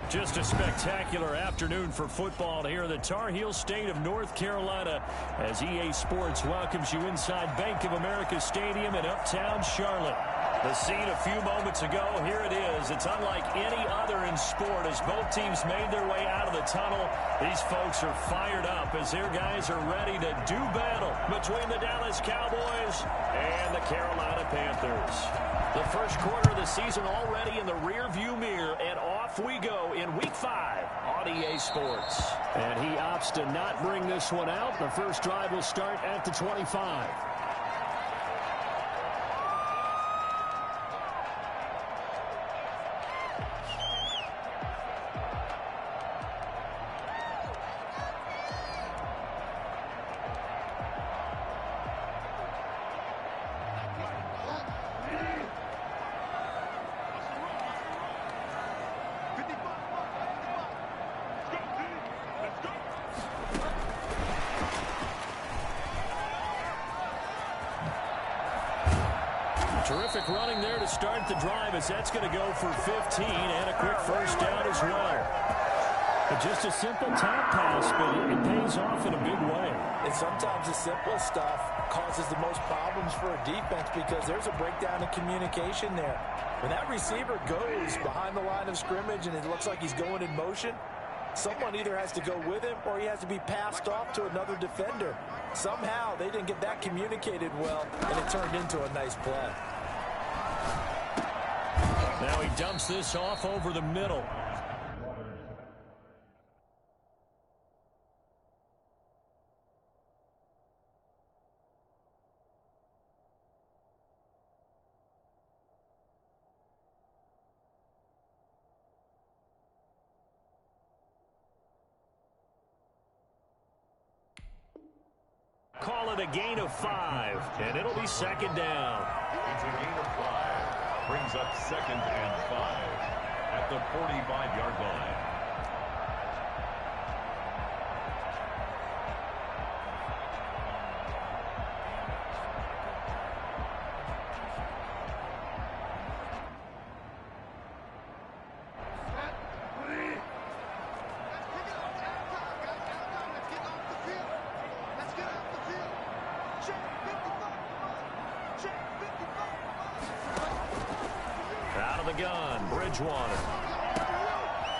Just a spectacular afternoon for football here in the Tar Heel state of North Carolina as EA Sports welcomes you inside Bank of America Stadium in uptown Charlotte. The scene a few moments ago, here it is. It's unlike any other in sport as both teams made their way out of the tunnel. These folks are fired up as their guys are ready to do battle between the Dallas Cowboys and the Carolina Panthers. The first quarter of the season already in the rearview mirror, and off we go in Week 5 on EA Sports. And he opts to not bring this one out. The first drive will start at the 25. Terrific running there to start the drive as that's going to go for 15 and a quick first down as well. But just a simple tap pass, but it pays off in a big way. And sometimes the simple stuff causes the most problems for a defense because there's a breakdown in communication there. When that receiver goes behind the line of scrimmage and it looks like he's going in motion, someone either has to go with him or he has to be passed off to another defender. Somehow they didn't get that communicated well, and it turned into a nice play. Now he dumps this off over the middle. Call it a gain of 5, and it'll be second down. It's a gain of 5. Brings up 2nd and 5 at the 45-yard line. Out of the gun, Bridgewater.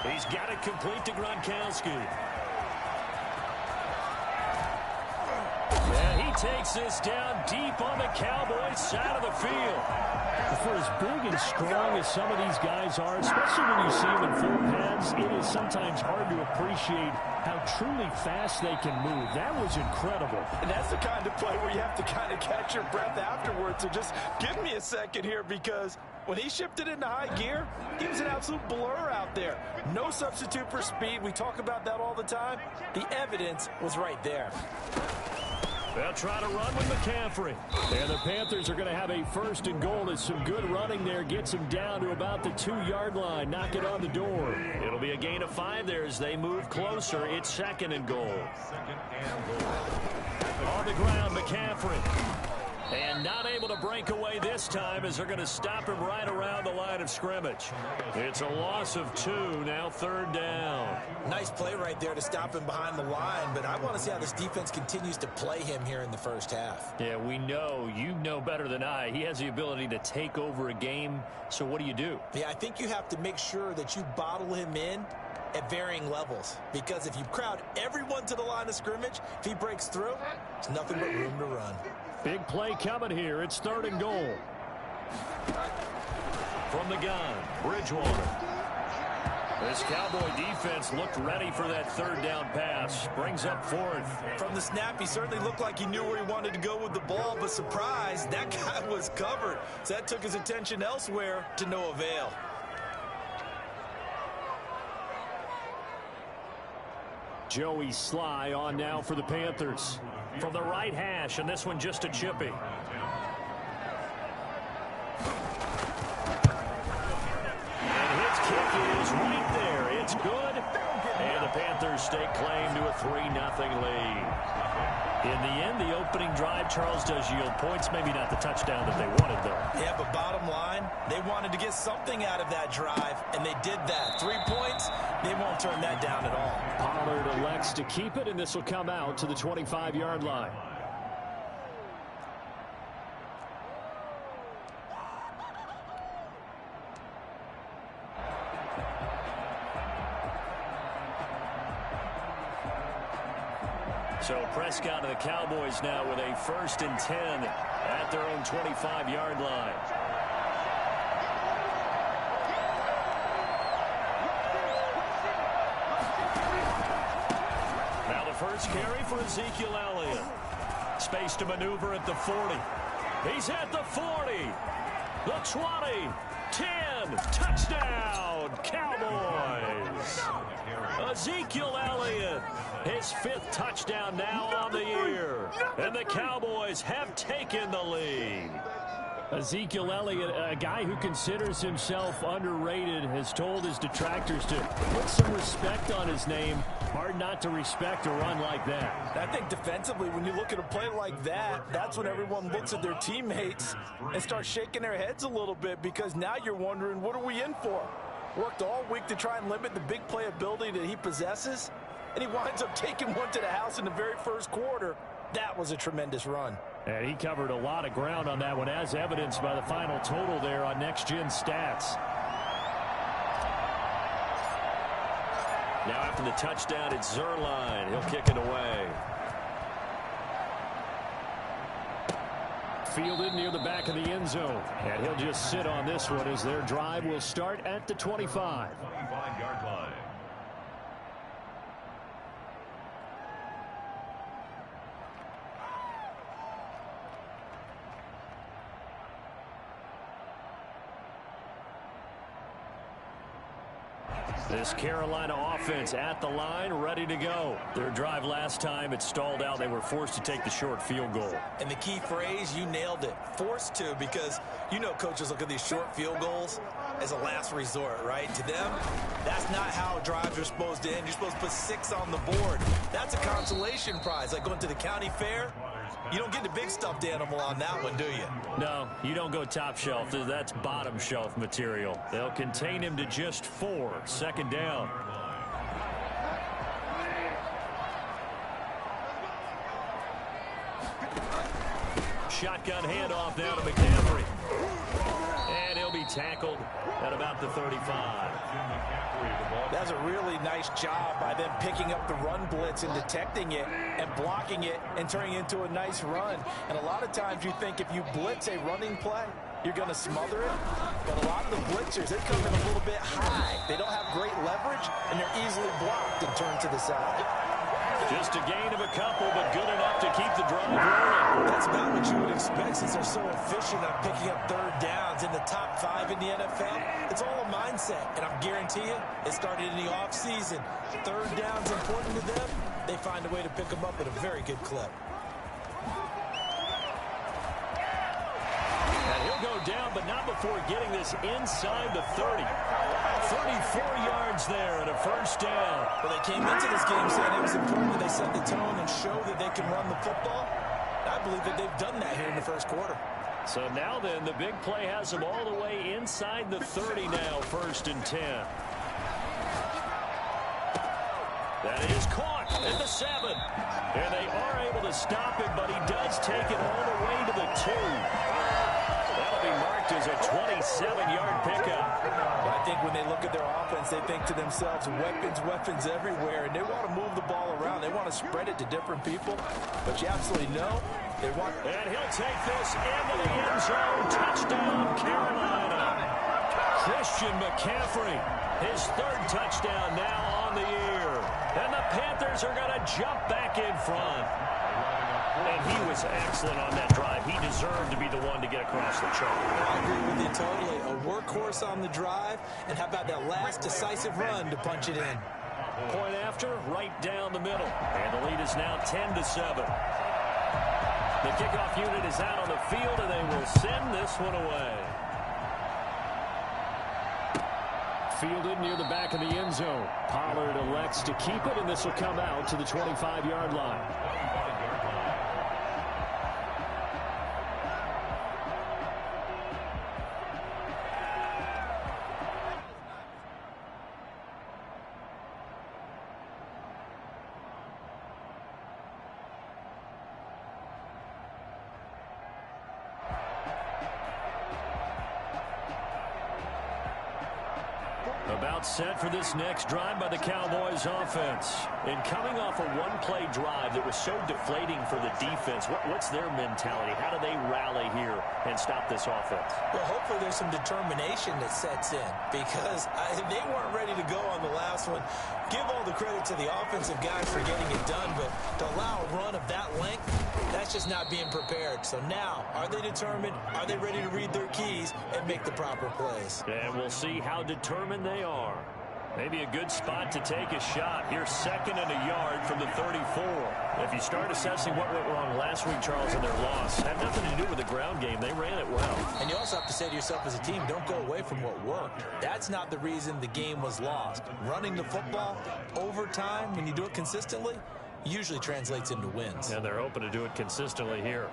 He's got it complete to Gronkowski. And he takes this down deep on the Cowboys side of the field. For as big and strong as some of these guys are, especially when you see them in full pads, it is sometimes hard to appreciate how truly fast they can move. That was incredible. And that's the kind of play where you have to kind of catch your breath afterwards. So just give me a second here, because when he shifted into high gear, he was an absolute blur out there. No substitute for speed. We talk about that all the time. The evidence was right there. They'll try to run with McCaffrey. And the Panthers are going to have a first and goal as some good running there gets them down to about the 2-yard line. Knock it on the door. It'll be a gain of 5 there as they move closer. It's 2nd and goal. On the ground, McCaffrey. And not able to break away this time as they're going to stop him right around the line of scrimmage. It's a loss of 2, now 3rd down. Nice play right there to stop him behind the line, but I want to see how this defense continues to play him here in the first half. Yeah, we know, you know better than I, he has the ability to take over a game, so what do? Yeah, I think you have to make sure that you bottle him in at varying levels, because if you crowd everyone to the line of scrimmage, if he breaks through, there's nothing but room to run. Big play coming here. It's 3rd and goal. From the gun, Bridgewater. This Cowboy defense looked ready for that 3rd down pass. Brings up 4th. From the snap, he certainly looked like he knew where he wanted to go with the ball, but surprise, that guy was covered. So that took his attention elsewhere to no avail. Joey Sly on now for the Panthers. From the right hash, and this one just a chippy. And his kick is right there. It's good. And the Panthers stake claim to a 3-0 lead. In the end, the opening drive, Charles, does yield points. Maybe not the touchdown that they wanted, though. Yeah, but bottom line, they wanted to get something out of that drive, and they did that. 3 points, they won't turn that down at all. Pollard elects to keep it, and this will come out to the 25-yard line. So Prescott and the Cowboys now with a 1st and 10 at their own 25-yard line. Now the first carry for Ezekiel Elliott. Space to maneuver at the 40. He's at the 40. The 20. 10. Touchdown, Cowboys. Ezekiel Elliott, his 5th touchdown now on the year. And the Cowboys have taken the lead. Ezekiel Elliott, a guy who considers himself underrated, has told his detractors to put some respect on his name. Hard not to respect a run like that. I think defensively, when you look at a play like that, that's when everyone looks at their teammates and starts shaking their heads a little bit, because now you're wondering, what are we in for? Worked all week to try and limit the big play ability that he possesses, and he winds up taking one to the house in the very first quarter. That was a tremendous run. And he covered a lot of ground on that one, as evidenced by the final total there on Next Gen Stats. Now after the touchdown, it's Zerline. He'll kick it away. Fielded near the back of the end zone. And he'll just sit on this one as their drive will start at the 25. 25-yard line. This Carolina offense at the line, ready to go. Their drive last time, it stalled out. They were forced to take the short field goal. And the key phrase, you nailed it. Forced to, because you know coaches look at these short field goals as a last resort, right? To them, that's not how drives are supposed to end. You're supposed to put 6 on the board. That's a consolation prize, like going to the county fair. You don't get the big stuffed animal on that one, do you? No, you don't go top shelf. That's bottom shelf material. They'll contain him to just 4. 2nd down. Shotgun handoff now to McCaffrey. And he'll be tackled at about the 35. That's a really nice job by them picking up the run blitz and detecting it and blocking it and turning it into a nice run. And a lot of times you think if you blitz a running play, you're going to smother it. But a lot of the blitzers, they come in a little bit high. They don't have great leverage, and they're easily blocked and turned to the side. Just a gain of a couple, but good enough to keep the drive rolling. That's about what you would expect, since they're so efficient on picking up 3rd downs in the top 5 in the NFL. It's all a mindset, and I guarantee you, it started in the offseason. 3rd down's important to them. They find a way to pick them up at a very good clip. And he'll go down, but not before getting this inside the 30. 34 yards there and a 1st down. Well, they came into this game saying it was important that they set the tone and show that they can run the football. I believe that they've done that here in the first quarter. So now then, the big play has them all the way inside the 30 now, 1st and 10. That is caught at the 7. And they are able to stop him, but he does take it all the way to the 2. That'll be marked as a 27-yard pickup. But I think when they look at their offense, they think to themselves, weapons everywhere, and they want to move the ball around. They want to spread it to different people. But you absolutely know they want. And he'll take this into the end zone. Touchdown, Carolina. Christian McCaffrey, his 3rd touchdown now on the year. And the Panthers are going to jump back in front. And he was excellent on that drive. He deserved to be the one to get across the chalk. I agree with you totally. A workhorse on the drive, and how about that last decisive run to punch it in? Point after, right down the middle. And the lead is now 10-7. The kickoff unit is out on the field, and they will send this one away. Fielded near the back of the end zone. Pollard elects to keep it, and this will come out to the 25-yard line. About set for this next drive by the Cowboys offense. And coming off a one-play drive that was so deflating for the defense, what's their mentality? How do they rally here and stop this offense? Well, hopefully there's some determination that sets in because they weren't ready to go on the last one. Give all the credit to the offensive guys for getting it done, but to allow a run of that length, that's just not being prepared. So now, are they determined? Are they ready to read their keys and make the proper plays? And we'll see how determined they are. Maybe a good spot to take a shot. Here's 2nd and a yard from the 34. If you start assessing what went wrong last week, Charles, in their loss, had nothing to do with the ground game. They ran it well. And you also have to say to yourself as a team, don't go away from what worked. That's not the reason the game was lost. Running the football over time, when you do it consistently, usually translates into wins. And they're hoping to do it consistently here.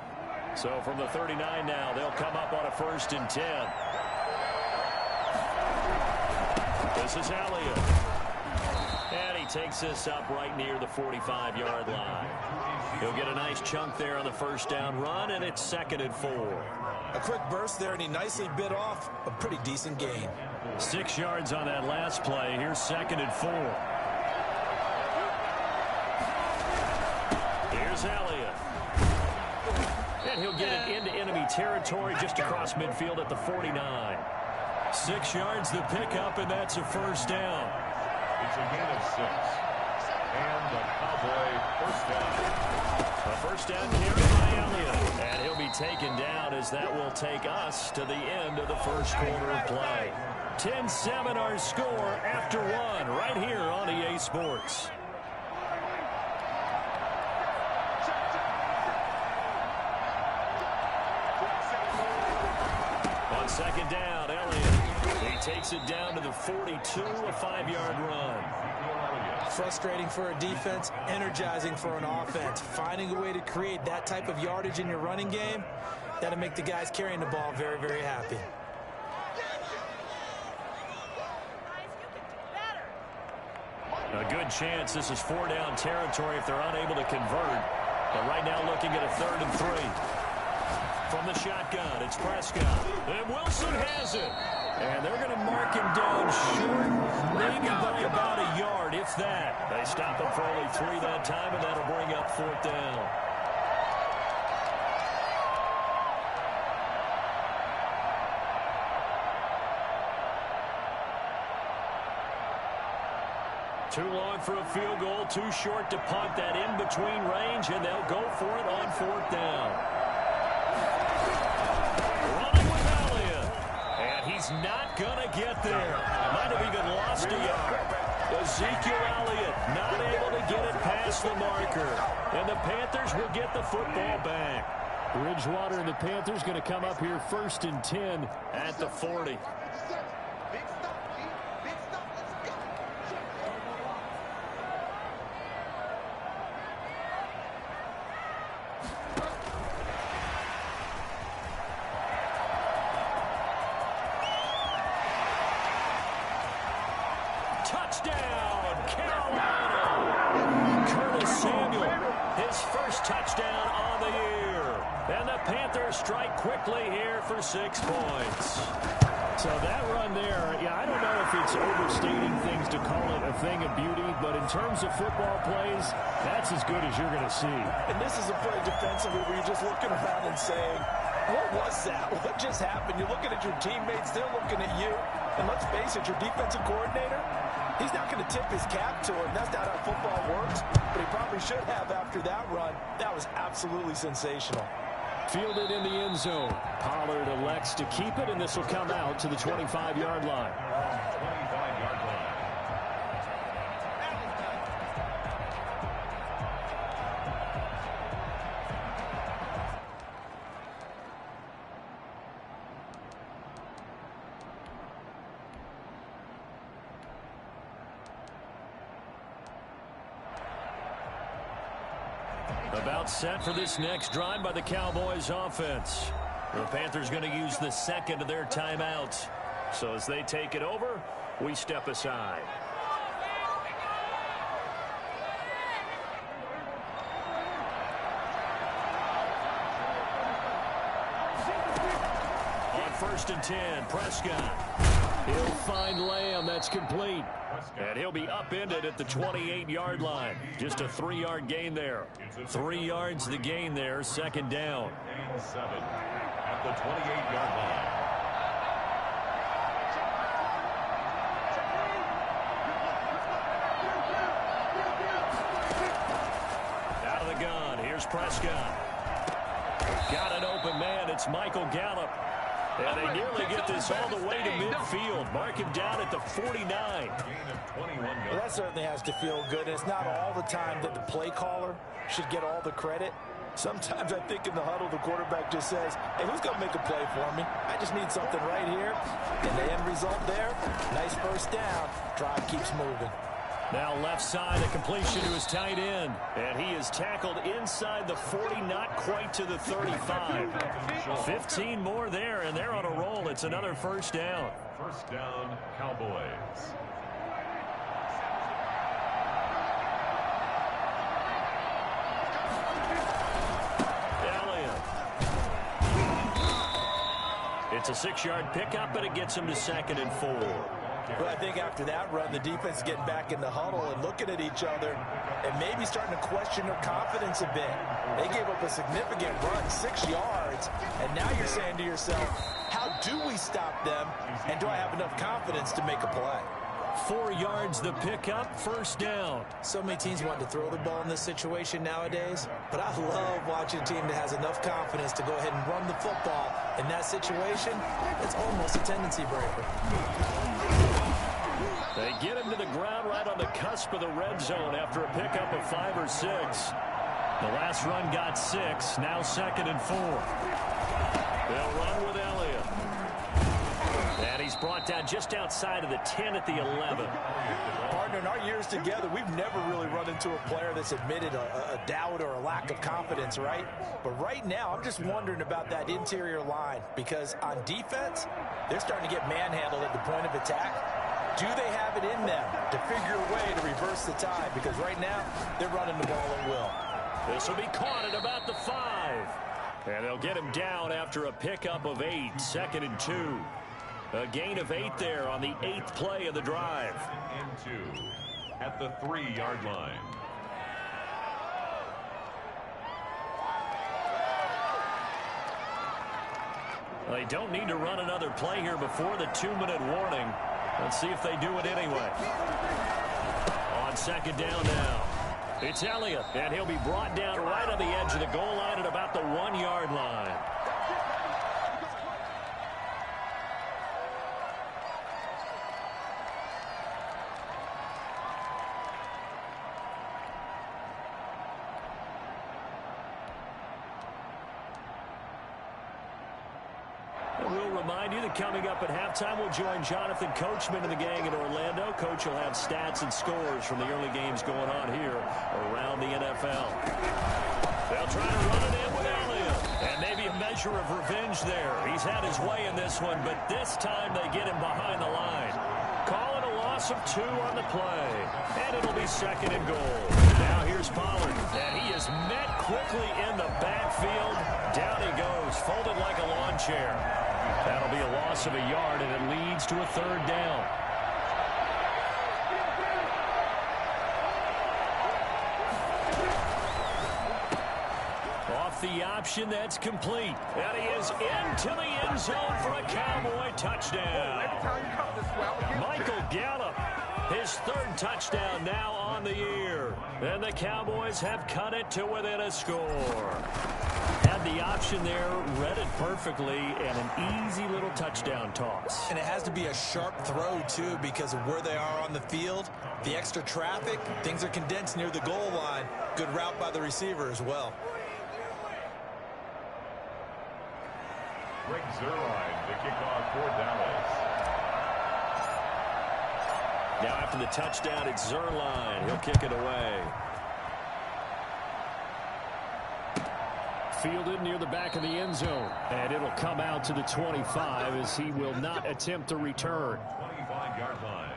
So from the 39 now, they'll come up on a 1st and 10. This is Elliott. And he takes this up right near the 45-yard line. He'll get a nice chunk there on the 1st down run, and it's 2nd and 4. A quick burst there, and he nicely bit off a pretty decent gain. 6 yards on that last play. Here's 2nd and 4. Here's Elliott. And he'll get it into enemy territory just across midfield at the 49. 6 yards the pickup, and that's a 1st down. It's a gain of 6. And the Cowboy 1st down. A 1st down carry by Elliott. And he'll be taken down as that will take us to the end of the 1st quarter of play. 10-7 our score after 1 right here on EA Sports. On 2nd down, Elliott. He takes it down to the 42, a 5-yard run. Frustrating for a defense, energizing for an offense. Finding a way to create that type of yardage in your running game, that'll make the guys carrying the ball very, very happy. A good chance this is 4-down territory if they're unable to convert. But right now looking at a 3rd and 3. From the shotgun, it's Prescott. And Wilson has it. And they're going to mark him down short, maybe by about a yard, if that. They stop him for only 3 that time, and that'll bring up 4th down. Too long for a field goal, too short to punt that in between range, and they'll go for it on 4th down. Running with Elliott, and he's not going to get there. Might have even lost a yard. Ezekiel Elliott not able to get it past the marker, and the Panthers will get the football back. Bridgewater and the Panthers going to come up here 1st and 10 at the 40. Touchdown, Carolina! Curtis Samuel, his first touchdown on the year. And the Panthers strike quickly here for 6 points. So that run there, yeah, I don't know if it's overstating things to call it a thing of beauty, but in terms of football plays, that's as good as you're going to see. And this is a play defensively where you're just looking around and saying, what was that? What just happened? You're looking at your teammates, they're looking at you. And let's face it, your defensive coordinator, he's not going to tip his cap to it. That's not how football works, but he probably should have after that run. That was absolutely sensational. Fielded in the end zone. Pollard elects to keep it, and this will come out to the 25-yard line. 25-yard line. About set for this next drive by the Cowboys offense. The Panthers going to use the second of their timeouts. So as they take it over, we step aside. On 1st and 10, Prescott. He'll find Lamb. That's complete. And he'll be upended at the 28-yard line. Just a 3-yard gain there. 3 yards the gain there. Second down. And 7 at the 28-yard line. Out of the gun. Here's Prescott. Got an open man. It's Michael Gallup. And they nearly get this all the way to midfield. Mark him down at the 49. Well, that certainly has to feel good. And it's not all the time that the play caller should get all the credit. Sometimes I think in the huddle, the quarterback just says, hey, who's going to make a play for me? I just need something right here. And the end result there, nice first down. Drive keeps moving. Now left side, a completion to his tight end. And he is tackled inside the 40, not quite to the 35. 15 more there, and they're on a roll. It's another first down. First down, Cowboys. Elliott. It's a 6-yard pickup, but it gets him to 2nd and 4. But I think after that run, the defense is getting back in the huddle and looking at each other and maybe starting to question their confidence a bit. They gave up a significant run, 6 yards, and now you're saying to yourself, how do we stop them, and do I have enough confidence to make a play? 4 yards the pickup, first down. So many teams want to throw the ball in this situation nowadays, but I love watching a team that has enough confidence to go ahead and run the football. In that situation, it's almost a tendency breaker. They get him to the ground right on the cusp of the red zone after a pickup of 5 or 6. The last run got 6, now 2nd and 4. They'll run with Elliott. And he's brought down just outside of the 10 at the 11. Partner, in our years together, we've never really run into a player that's admitted a doubt or a lack of confidence, right? But right now, I'm just wondering about that interior line because on defense, they're starting to get manhandled at the point of attack. Do they have it in them to figure a way to reverse the tide? Because right now, they're running the ball at will. This will be caught at about the 5. And they'll get him down after a pickup of 8, 2nd and 2. A gain of 8 there on the 8th play of the drive. And 2 at the 3-yard line. They don't need to run another play here before the 2-minute warning. Let's see if they do it anyway. On 2nd down now. It's Elliott, and he'll be brought down right on the edge of the goal line at about the 1-yard line. Coming up at halftime, we'll join Jonathan Coachman and the gang in Orlando. Coach will have stats and scores from the early games going on here around the NFL. They'll try to run it in with Elliott. And maybe a measure of revenge there. He's had his way in this one, but this time they get him behind the line. Call it a loss of 2 on the play. And it'll be 2nd and goal. Now here's Pollard. And he is met quickly in the backfield. Down he goes, folded like a lawn chair. That'll be a loss of a yard, and it leads to a 3rd down. Off the option, that's complete. And he is into the end zone for a Cowboy touchdown. Michael Gallup, his 3rd touchdown now on the year. And the Cowboys have cut it to within a score. Had the option there, read it perfectly, and an easy little touchdown toss. And it has to be a sharp throw, too, because of where they are on the field. The extra traffic, things are condensed near the goal line. Good route by the receiver as well. Greg Zuerlein, the kickoff for Dallas. Now after the touchdown, it's Zuerlein. He'll kick it away. Fielded near the back of the end zone. And it'll come out to the 25 as he will not attempt to return. 25-yard line.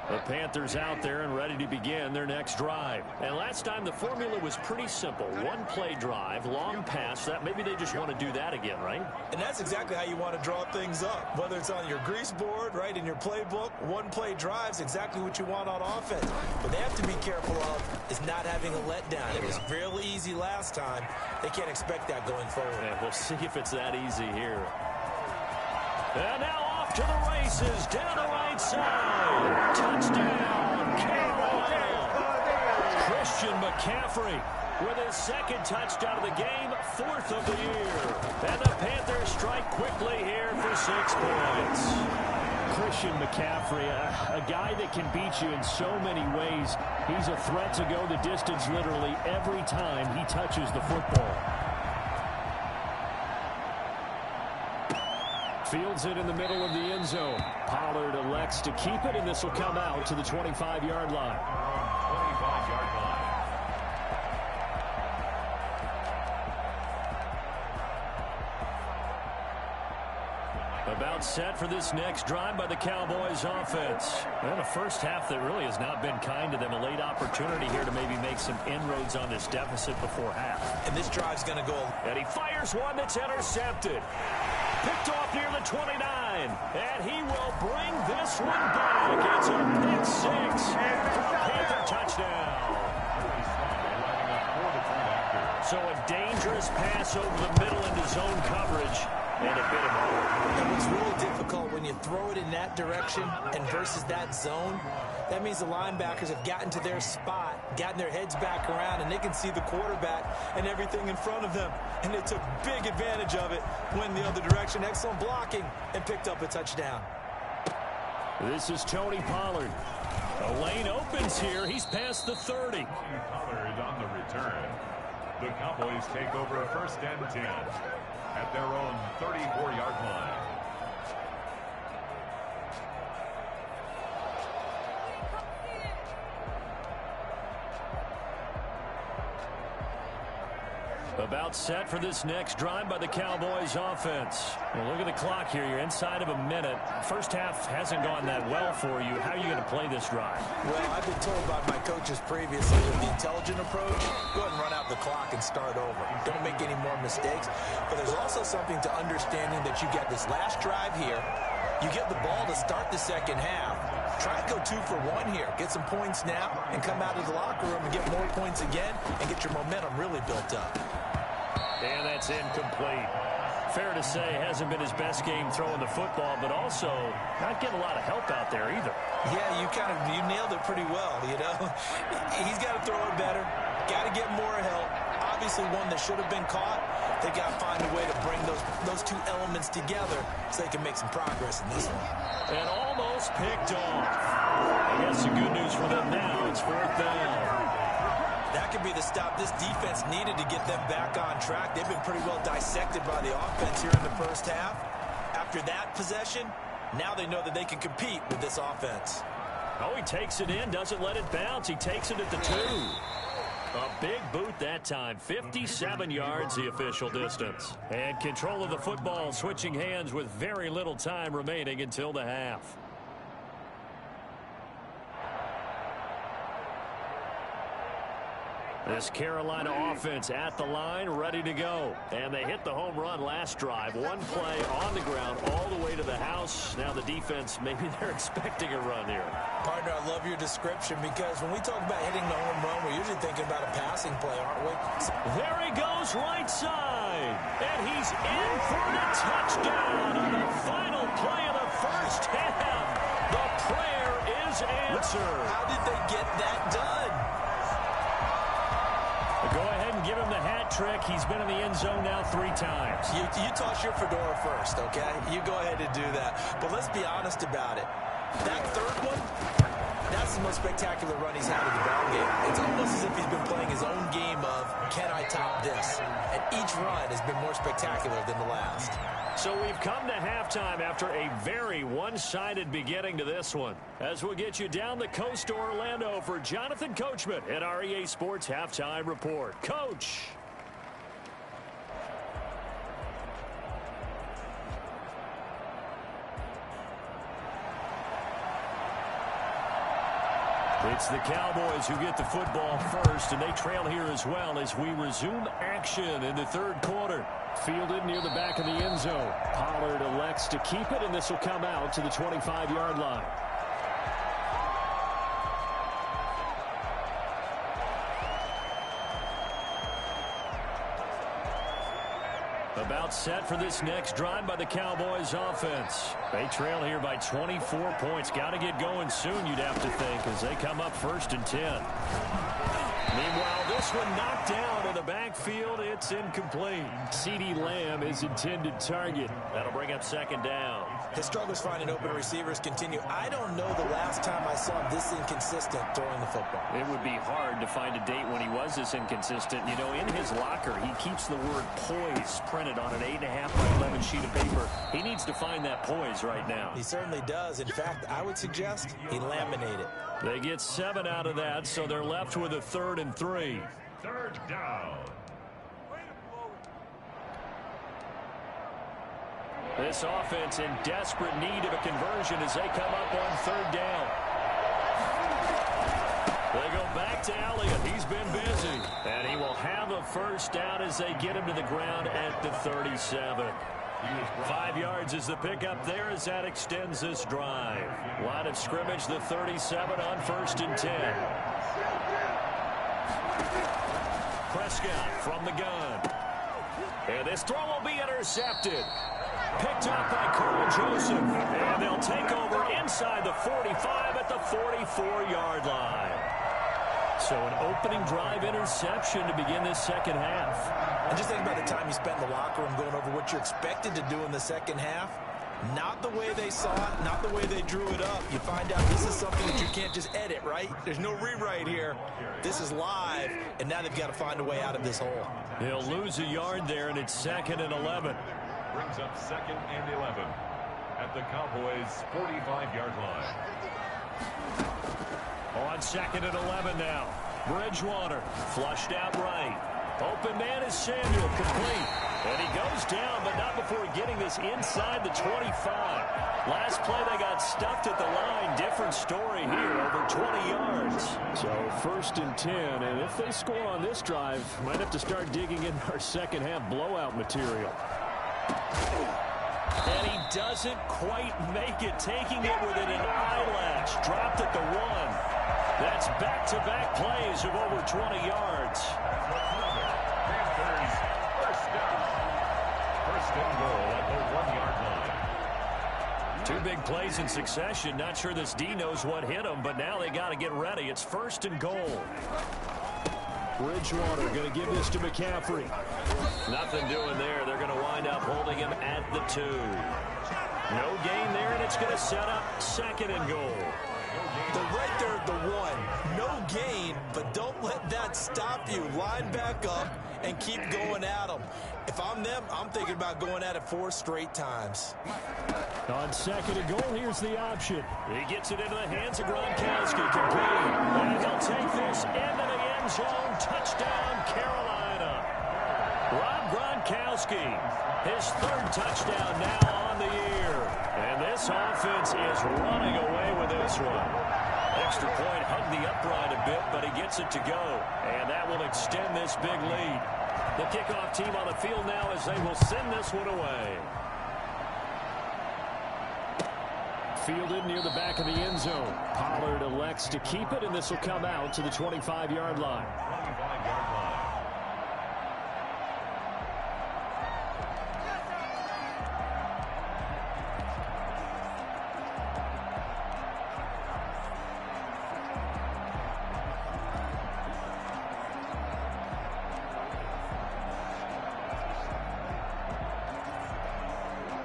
The Panthers out there and ready to begin their next drive. And last time the formula was pretty simple. One play drive, long pass. That maybe they just want to do that again, right? And that's exactly how you want to draw things up. Whether it's on your grease board, right, in your playbook, one play drive is exactly what you want on offense. But they have to be careful of is not having a letdown. It was real easy last time. They can't expect that going forward. And we'll see if it's that easy here. And now off to the races, down the right side. Touchdown, Carolina. Christian McCaffrey with his second touchdown of the game, fourth of the year. And the Panthers strike quickly here for 6 points. Christian McCaffrey, a guy that can beat you in so many ways. He's a threat to go the distance literally every time he touches the football. Fields it in the middle of the end zone. Pollard elects to keep it, and this will come out to the 25-yard line. 25-yard line. About set for this next drive by the Cowboys offense. And a first half that really has not been kind to them. A late opportunity here to maybe make some inroads on this deficit before half. And this drive's going to go. And he fires one that's intercepted. Picked off near the 29. And he will bring this one back. It's a pick six. Panther touchdown. So a dangerous pass over the middle into zone coverage. And a bit of home. And what's really difficult when you throw it in that direction and versus that zone, that means the linebackers have gotten to their spot, gotten their heads back around, and they can see the quarterback and everything in front of them. And they took big advantage of it, went the other direction, excellent blocking, and picked up a touchdown. This is Tony Pollard. A lane opens here. He's past the 30. Pollard on the return. The Cowboys take over first and 10 at their own 34-yard line. About set for this next drive by the Cowboys offense. Well, look at the clock here. You're inside of a minute. First half hasn't gone that well for you. How are you going to play this drive? Well, I've been told by my coaches previously with the intelligent approach, go ahead and run out the clock and start over. Don't make any more mistakes. But there's also something to understanding that you get this last drive here. You get the ball to start the second half. Try to go 2 for 1 here. Get some points now and come out of the locker room and get more points again and get your momentum really built up. And that's incomplete. Fair to say, hasn't been his best game throwing the football, but also not getting a lot of help out there either. Yeah, you nailed it pretty well, you know. He's got to throw it better. Got to get more help. Obviously one that should have been caught. They got to find a way to bring those two elements together so they can make some progress in this one. And almost picked off. I guess the good news for them now, it's 4th down. That could be the stop this defense needed to get them back on track. They've been pretty well dissected by the offense here in the first half. After that possession, now they know that they can compete with this offense. Oh, he takes it in, doesn't let it bounce. He takes it at the 2. A big boot that time. 57 yards, the official distance. And control of the football switching hands with very little time remaining until the half. This Carolina offense at the line, ready to go. And they hit the home run last drive. One play on the ground all the way to the house. Now the defense, maybe they're expecting a run here. Partner, I love your description because when we talk about hitting the home run, we're usually thinking about a passing play, aren't we? There he goes, right side. And he's in for the touchdown on the final play of the first half. The prayer is answered. How did they get that done? Go ahead and give him the hat trick. He's been in the end zone now 3 times. You toss your fedora first, okay? You go ahead and do that. But let's be honest about it. That third one, that That's the most spectacular run he's had in the ballgame. It's almost as if he's been playing his own game of, can I top this? And each run has been more spectacular than the last. So we've come to halftime after a very one-sided beginning to this one. As we'll get you down the coast to Orlando for Jonathan Coachman at our EA Sports Halftime Report. Coach! It's the Cowboys who get the football first, and they trail here as well as we resume action in the third quarter. Fielded near the back of the end zone. Pollard elects to keep it, and this will come out to the 25-yard line. About set for this next drive by the Cowboys offense. They trail here by 24 points. Got to get going soon, you'd have to think, as they come up 1st and 10. Meanwhile, this one knocked down in the backfield. It's incomplete. CeeDee Lamb is intended target. That'll bring up 2nd down. His struggles finding open receivers continue. I don't know the last time I saw him this inconsistent throwing the football. It would be hard to find a date when he was this inconsistent. You know, in his locker, he keeps the word poise printed on an 8.5 by 11 sheet of paper. He needs to find that poise right now. He certainly does. In fact, I would suggest he laminate it. They get 7 out of that, so they're left with a 3rd and 3. 3rd down. This offense in desperate need of a conversion as they come up on 3rd down. They go back to Elliott. He's been busy. And he will have a 1st down as they get him to the ground at the 37. 5 yards is the pickup there as that extends this drive. Line of scrimmage, the 37 on 1st and 10. Prescott from the gun. And this throw will be intercepted. Picked up by Carl Joseph. And they'll take over inside the 45 at the 44-yard line. So an opening drive interception to begin this second half. And just think about the time you spent in the locker room going over what you're expected to do in the second half. Not the way they saw it, not the way they drew it up. You find out this is something that you can't just edit, right? There's no rewrite here. This is live, and now they've got to find a way out of this hole. They'll lose a yard there, and it's 2nd and 11. Brings up 2nd and 11 at the Cowboys' 45-yard line. On 2nd and 11 now. Bridgewater flushed out right. Open man is Samuel, complete. And he goes down, but not before getting this inside the 25. Last play, they got stuffed at the line. Different story here, over 20 yards. So 1st and 10, and if they score on this drive, might have to start digging in our second half blowout material. And he doesn't quite make it, taking it within an eyelash. Dropped at the 1. That's back-to-back plays of over 20 yards. First and goal at the 1-yard line. 2 big plays in succession. Not sure this D knows what hit him, but now they got to get ready. It's 1st and goal. Bridgewater going to give this to McCaffrey. Nothing doing there. They're going to wind up holding him at the 2. No gain there, and it's going to set up 2nd and goal. They're right there at the 1. No gain, but don't let that stop you. Line back up and keep going at them. If I'm them, I'm thinking about going at it 4 straight times. On 2nd and goal, here's the option. He gets it into the hands of Gronkowski, complete. And he'll take this into the end zone. Touchdown, Carolina. Rob Gronkowski, his 3rd touchdown now on the year. And this offense is running away with this one. Extra point hugged the upright a bit, but he gets it to go. And that will extend this big lead. The kickoff team on the field now as they will send this one away. Fielded near the back of the end zone. Pollard elects to keep it, and this will come out to the 25-yard line. 25-yard line.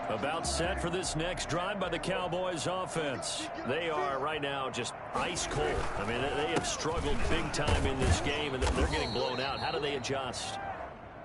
About set for this next drive by the Cowboys offense. They are right now just ice cold. I mean, they have struggled big time in this game, and they're getting blown out. How do they adjust?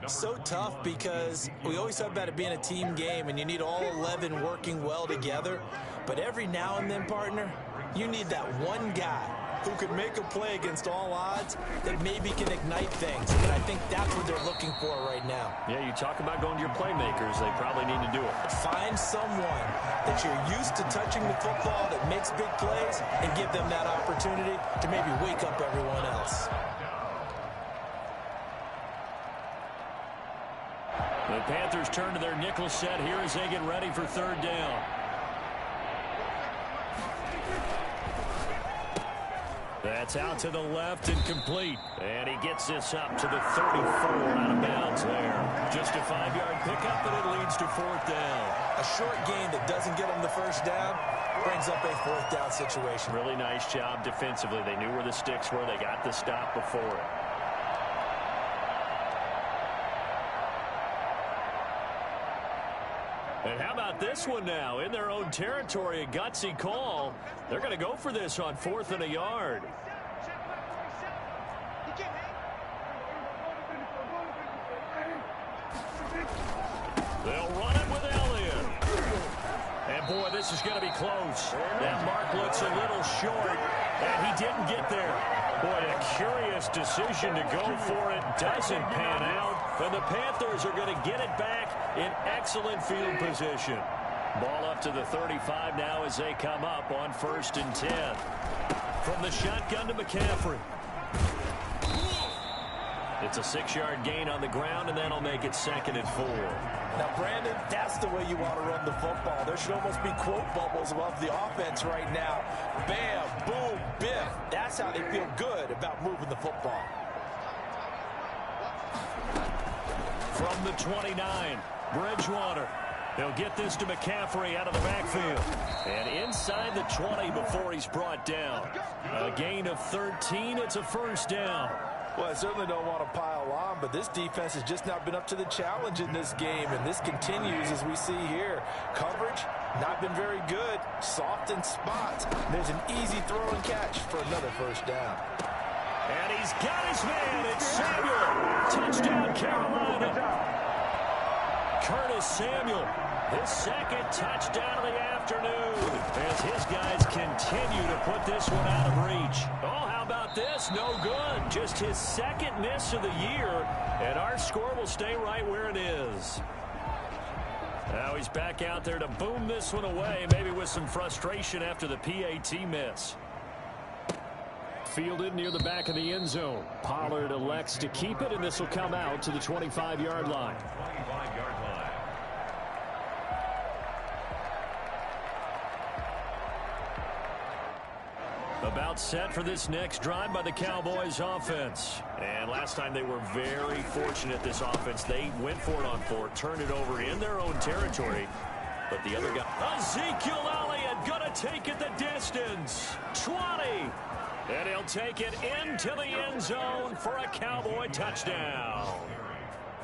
So tough because we always talk about it being a team game, and you need all 11 working well together. But every now and then, partner, you need that one guy who could make a play against all odds that maybe can ignite things. And I think that's what they're looking for right now. Yeah, you talk about going to your playmakers. They probably need to do it. Find someone that you're used to touching the football that makes big plays and give them that opportunity to maybe wake up everyone else. The Panthers turn to their nickel set here as they get ready for third down. That's out to the left and complete. And he gets this up to the 34 out of bounds there. Just a 5-yard pickup, and it leads to fourth down. A short gain that doesn't get them the first down brings up a fourth down situation. Really nice job defensively. They knew where the sticks were. They got the stop before it. And how about this one now? In their own territory, a gutsy call. They're going to go for this on 4th and a yard. They'll run it with Elliott. And boy, this is going to be close. That mark looks a little short, and he didn't get there. Boy, a curious decision to go for it. Doesn't pan out. And the Panthers are going to get it back in excellent field position. Ball up to the 35 now as they come up on 1st and 10. From the shotgun to McCaffrey. It's a 6-yard gain on the ground, and that'll make it 2nd and 4. Now, Brandon, that's the way you want to run the football. There should almost be quote bubbles above the offense right now. Bam, boom, biff. That's how they feel good about moving the football. From the 29, Bridgewater. They'll get this to McCaffrey out of the backfield. And inside the 20 before he's brought down. A gain of 13. It's a first down. Well, I certainly don't want to pile on, but this defense has just not been up to the challenge in this game, and this continues as we see here. Coverage, not been very good. Soft in spots. There's an easy throw and catch for another first down. And he's got his man. It's Samuel. Touchdown, Carolina. Curtis Samuel, his 2nd touchdown of the afternoon, as his guys continue to put this one out of reach. Oh, how about this? No good. Just his 2nd miss of the year, and our score will stay right where it is. Now he's back out there to boom this one away, maybe with some frustration after the PAT miss. Fielded near the back of the end zone. Pollard elects to keep it, and this will come out to the 25-yard line. 25-yard line. About set for this next drive by the Cowboys offense. And last time they were very fortunate, this offense. They went for it on 4, turned it over in their own territory. But the other guy, Ezekiel Elliott, going to take it the distance. 20. And he'll take it into the end zone for a Cowboy touchdown.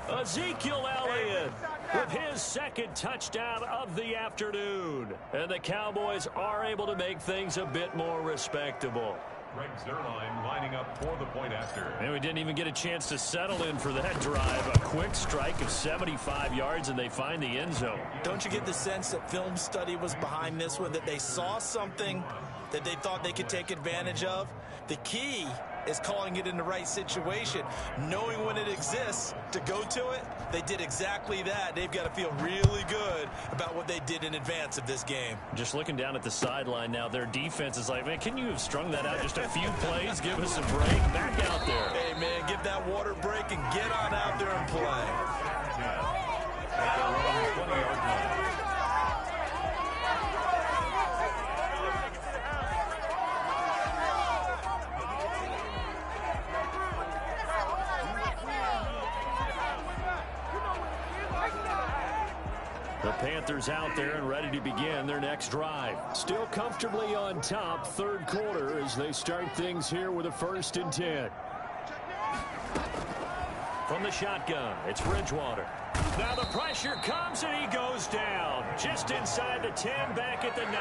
Ezekiel Elliott with his 2nd touchdown of the afternoon. And the Cowboys are able to make things a bit more respectable. Greg Zuerlein lining up for the point after. And we didn't even get a chance to settle in for that drive. A quick strike of 75 yards, and they find the end zone. Don't you get the sense that film study was behind this one, that they saw something that they thought they could take advantage of? The key is calling it in the right situation, knowing when it exists to go to it. They did exactly that. They've got to feel really good about what they did in advance of this game. Just looking down at the sideline now, their defense is like, man, can you have strung that out just a few plays? Give us a break. Back out there. Hey, man, give that water break and get on out there and play. At their own 20-yard line. The Panthers out there and ready to begin their next drive. Still comfortably on top, 3rd quarter, as they start things here with a 1st and 10. From the shotgun, it's Bridgewater. Now the pressure comes and he goes down. Just inside the 10, back at the 9.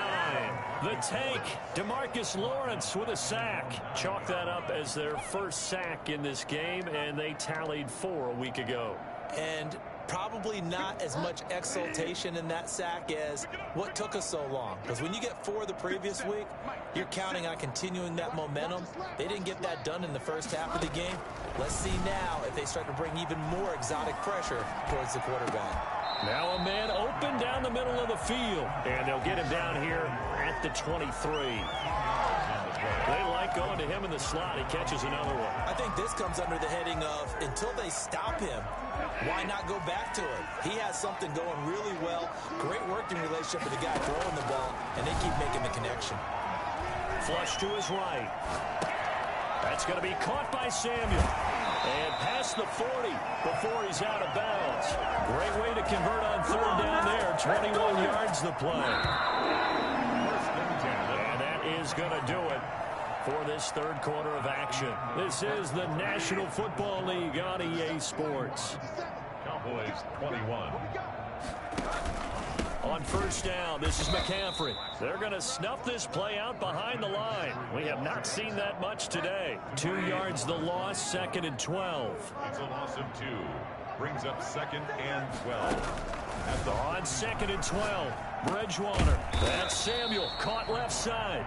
The tank, DeMarcus Lawrence with a sack. Chalk that up as their first sack in this game, and they tallied 4 a week ago. And probably not as much exultation in that sack as what took us so long. Because when you get 4 the previous week, you're counting on continuing that momentum. They didn't get that done in the first half of the game. Let's see now if they start to bring even more exotic pressure towards the quarterback. Now a man open down the middle of the field. And they'll get him down here at the 23. They like going to him in the slot. He catches another one. I think this comes under the heading of until they stop him, why not go back to it? He has something going really well. Great working relationship with the guy throwing the ball, and they keep making the connection. Flush to his right. That's going to be caught by Samuel. And past the 40 before he's out of bounds. Great way to convert on 3rd down there. 21 yards the play. And that is going to do it for this 3rd quarter of action. This is the National Football League on EA Sports. Cowboys 21. On 1st down, this is McCaffrey. They're going to snuff this play out behind the line. We have not seen that much today. 2 yards the loss, 2nd and 12. It's a loss of 2. Brings up 2nd and 12. On 2nd and 12, Bridgewater. That's Samuel, caught left side.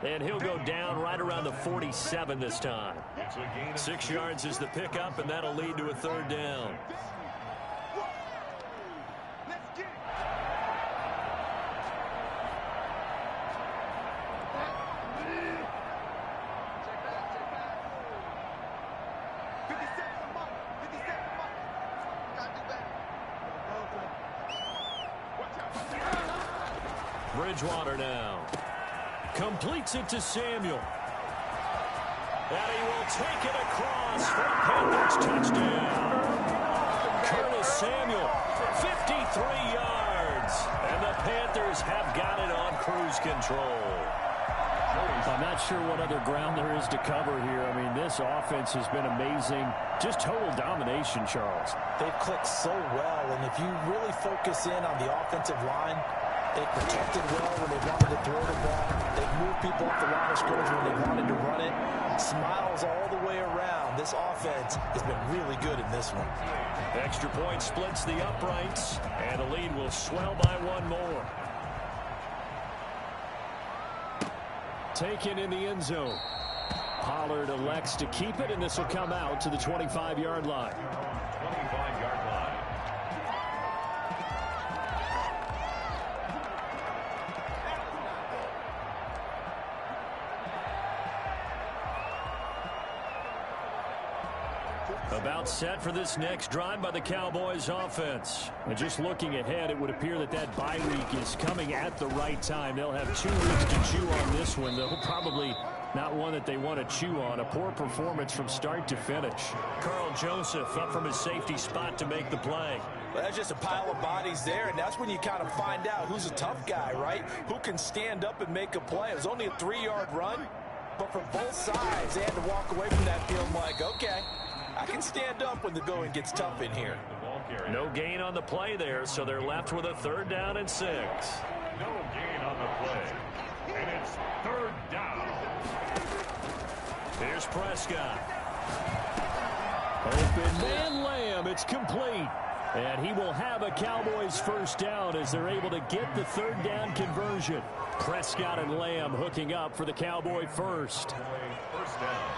And he'll go down right around the 47 this time. 6 yards is the pickup, and that'll lead to a 3rd down. Bridgewater now. Completes it to Samuel. And he will take it across for a Panthers touchdown. Curtis Samuel, 53 yards. And the Panthers have got it on cruise control. I'm not sure what other ground there is to cover here. I mean, this offense has been amazing. Just total domination, Charles. They've clicked so well, and if you really focus in on the offensive line, they've protected well when they wanted to throw the ball. They've moved people off the line of scrimmage when they wanted to run it. Smiles all the way around. This offense has been really good in this one. Extra point splits the uprights, and the lead will swell by 1 more. Taken in the end zone. Pollard elects to keep it, and this will come out to the 25-yard line. 25-yard line. About set for this next drive by the Cowboys offense. And just looking ahead, it would appear that that bye week is coming at the right time. They'll have 2 weeks to chew on this one, though probably not one that they want to chew on. A poor performance from start to finish. Carl Joseph up from his safety spot to make the play. Well, that's just a pile of bodies there, and that's when you kind of find out who's a tough guy, right? Who can stand up and make a play. It was only a 3-yard run, but for both sides, they had to walk away from that feeling like, okay, I can stand up when the going gets tough in here. No gain on the play there, so they're left with a 3rd down and 6. No gain on the play. And it's 3rd down. Here's Prescott. Open man Lamb. It's complete. And he will have a Cowboys 1st down as they're able to get the 3rd down conversion. Prescott and Lamb hooking up for the Cowboy 1st. 1st down.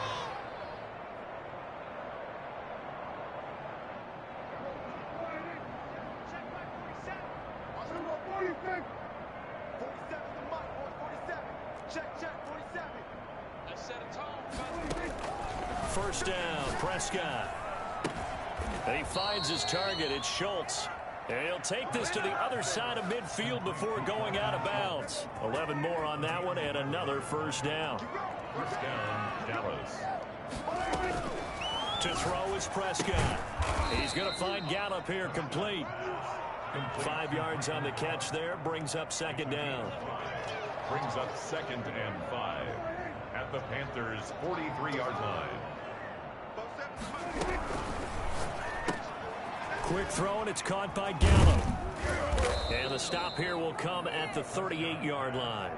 First down, Prescott. And he finds his target. It's Schultz. And he'll take this to the other side of midfield before going out of bounds. 11 more on that one and another 1st down. 1st down, Dallas. To throw is Prescott. He's going to find Gallup here complete. 5 yards on the catch there. Brings up 2nd down. Brings up 2nd and 5 at the Panthers' 43-yard line. Quick throw, and it's caught by Gallup. And the stop here will come at the 38-yard line.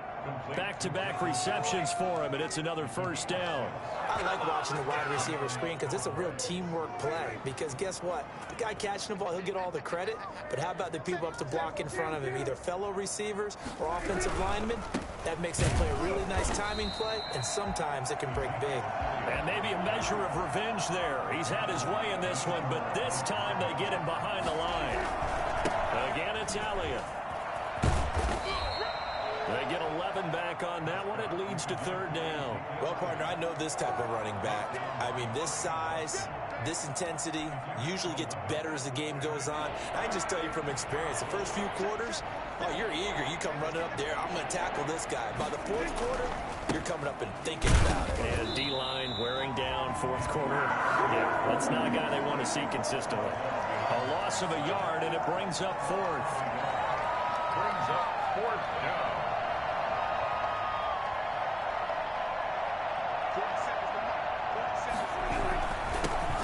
Back-to-back receptions for him, and it's another first down. I like watching the wide receiver screen because it's a real teamwork play. Because guess what? The guy catching the ball, he'll get all the credit. But how about the people up to block in front of him, either fellow receivers or offensive linemen? That makes that play a really nice timing play, and sometimes it can break big. And maybe a measure of revenge there. He's had his way in this one, but this time they get him behind the line. Again, it's Elliott. They get 11 back on that one. It leads to third down. Well, partner, I know this type of running back. I mean, this size, this intensity usually gets better as the game goes on. I can just tell you from experience, the first few quarters, oh, you're eager. You come running up there. I'm going to tackle this guy. By the fourth quarter, you're coming up and thinking about it. And D-line wearing down fourth quarter. Yeah, that's not a guy they want to see consistently. A loss of a yard, and it brings up fourth. Brings up fourth down.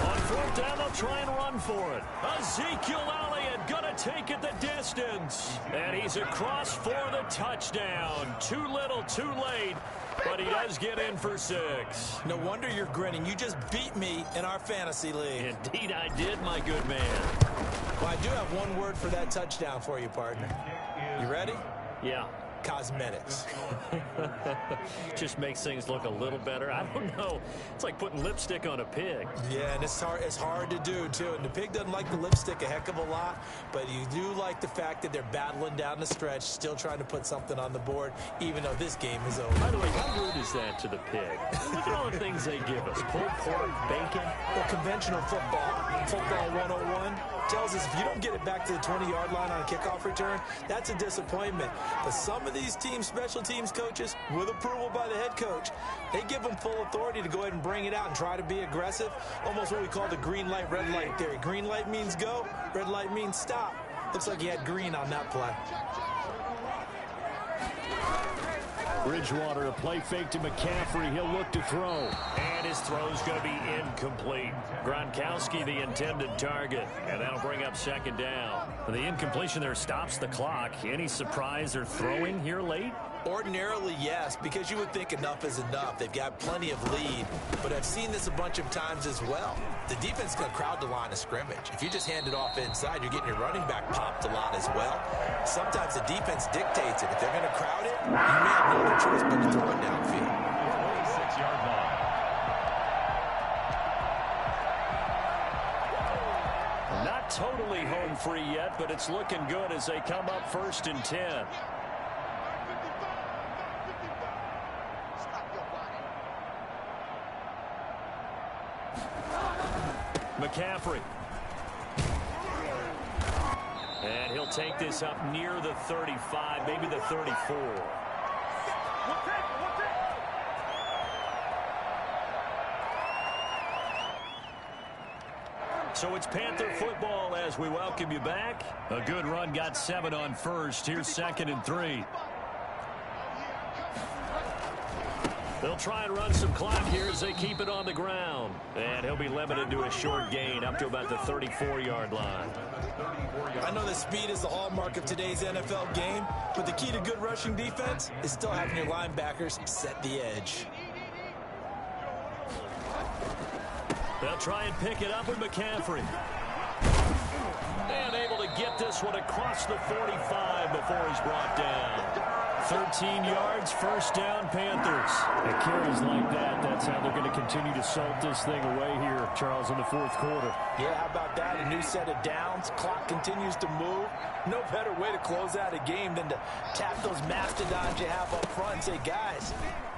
On fourth down, they'll try and run for it. Ezekiel Elliott gonna take it the distance. And he's across for the touchdown. Too little, too late. But he does get in for 6. No wonder you're grinning. You just beat me in our fantasy league. Indeed I did, my good man. Well, I do have one word for that touchdown for you, partner. You ready? Yeah. Cosmetics. Just makes things look a little better. I don't know. It's like putting lipstick on a pig. Yeah, and it's hard to do, too. And the pig doesn't like the lipstick a heck of a lot, but you do like the fact that they're battling down the stretch, still trying to put something on the board, even though this game is over. By the way, how rude is that to the pig? Look at all the things they give us. Pulled pork, bacon. Well, conventional football 101, tells us if you don't get it back to the 20-yard line on a kickoff return, that's a disappointment. But some of these teams, special teams coaches, with approval by the head coach, they give them full authority to go ahead and bring it out and try to be aggressive. Almost what we call the green light, red light theory. Green light means go, red light means stop. Looks like he had green on that play. Bridgewater, a play fake to McCaffrey. He'll look to throw. And his throw's going to be incomplete. Gronkowski, the intended target. And that'll bring up second down. The incompletion there stops the clock. Any surprise they're throwing here late? Ordinarily, yes, because you would think enough is enough. They've got plenty of lead, but I've seen this a bunch of times as well. The defense is going to crowd the line of scrimmage. If you just hand it off inside, you're getting your running back popped a lot as well. Sometimes the defense dictates it. If they're going to crowd it, you may have no other choice but to throw it downfield. 26-yard line. Not totally home free yet, but it's looking good as they come up 1st and 10. McCaffrey. And he'll take this up near the 35, maybe the 34. So it's Panther football as we welcome you back. A good run, got 7 on first. Here's 2nd and 3. They'll try and run some clock here as they keep it on the ground. And he'll be limited to a short gain up to about the 34-yard line. I know that speed is the hallmark of today's NFL game, but the key to good rushing defense is still having your linebackers set the edge. They'll try and pick it up with McCaffrey. And able to get this one across the 45 before he's brought down. 13 yards, first down, Panthers. At carries like that, that's how they're going to continue to salt this thing away here, Charles, in the fourth quarter. Yeah, how about that? A new set of downs. Clock continues to move. No better way to close out a game than to tap those mastodons you have up front and say, guys,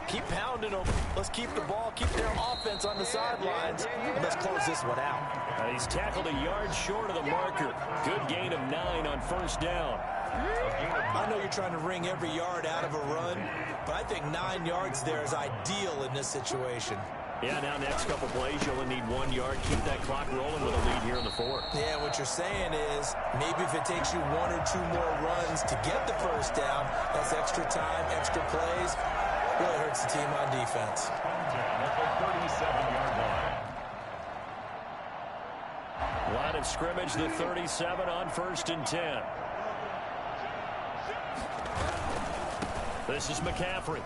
keep pounding them. Let's keep the ball, keep their offense on the sidelines, and let's close this one out. He's tackled a yard short of the marker. Good gain of 9 on first down. I know you're trying to wring every yard out of a run, but I think 9 yards there is ideal in this situation. Yeah, now next couple plays, you'll only need 1 yard. Keep that clock rolling with a lead here in the fourth. Yeah, what you're saying is maybe if it takes you 1 or 2 more runs to get the first down, that's extra time, extra plays. Really hurts the team on defense. At the 37-yard line. Line of scrimmage, the 37 on 1st and 10. This is McCaffrey.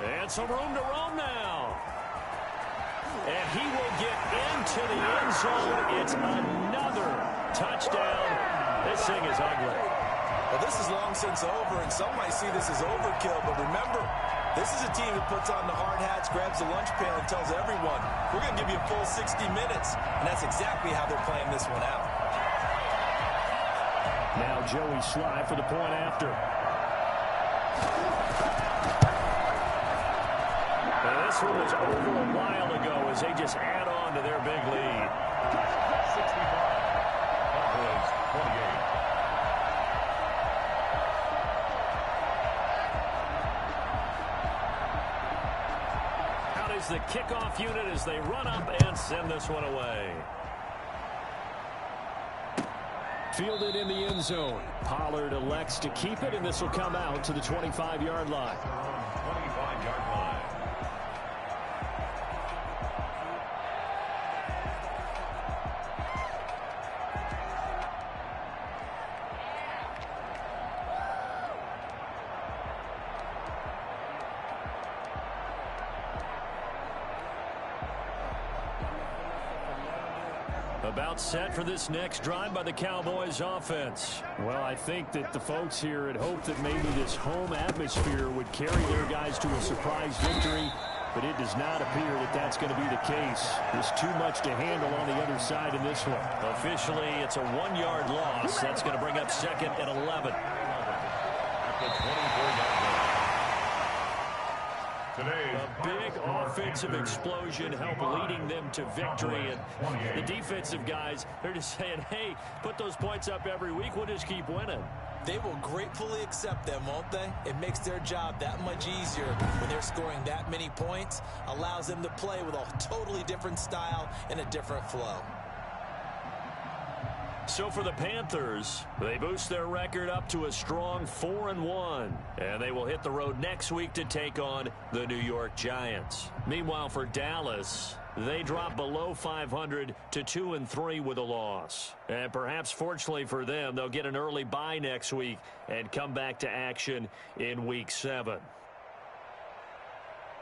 And some room to roam now. And he will get into the end zone. It's another touchdown. This thing is ugly. Well, this is long since over, and some might see this as overkill. But remember, this is a team that puts on the hard hats, grabs the lunch pail, and tells everyone, we're going to give you a full 60 minutes. And that's exactly how they're playing this one out. Now Joey Sly for the point after. Now this one was over a while ago as they just add on to their big lead. 65. Cowboys 28. The kickoff unit as they run up and send this one away. Fielded in the end zone. Pollard elects to keep it, and this will come out to the 25-yard line. 25-yard line. About set for this next drive by the Cowboys offense. Well, I think that the folks here had hoped that maybe this home atmosphere would carry their guys to a surprise victory, but it does not appear that that's going to be the case. There's too much to handle on the other side in this one. Officially, it's a 1-yard loss. That's going to bring up second and 11. At the 24-yard line. A big offensive explosion helped leading them to victory. And the defensive guys, they're just saying, hey, put those points up every week. We'll just keep winning. They will gratefully accept them, won't they? It makes their job that much easier when they're scoring that many points. Allows them to play with a totally different style and a different flow. So for the Panthers, they boost their record up to a strong 4-1. And they will hit the road next week to take on the New York Giants. Meanwhile, for Dallas, they drop below 500 to 2-3 with a loss. And perhaps fortunately for them, they'll get an early bye next week and come back to action in Week 7.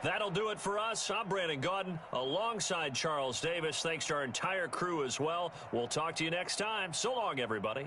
That'll do it for us. I'm Brandon Gaudin alongside Charles Davis. Thanks to our entire crew as well. We'll talk to you next time. So long, everybody.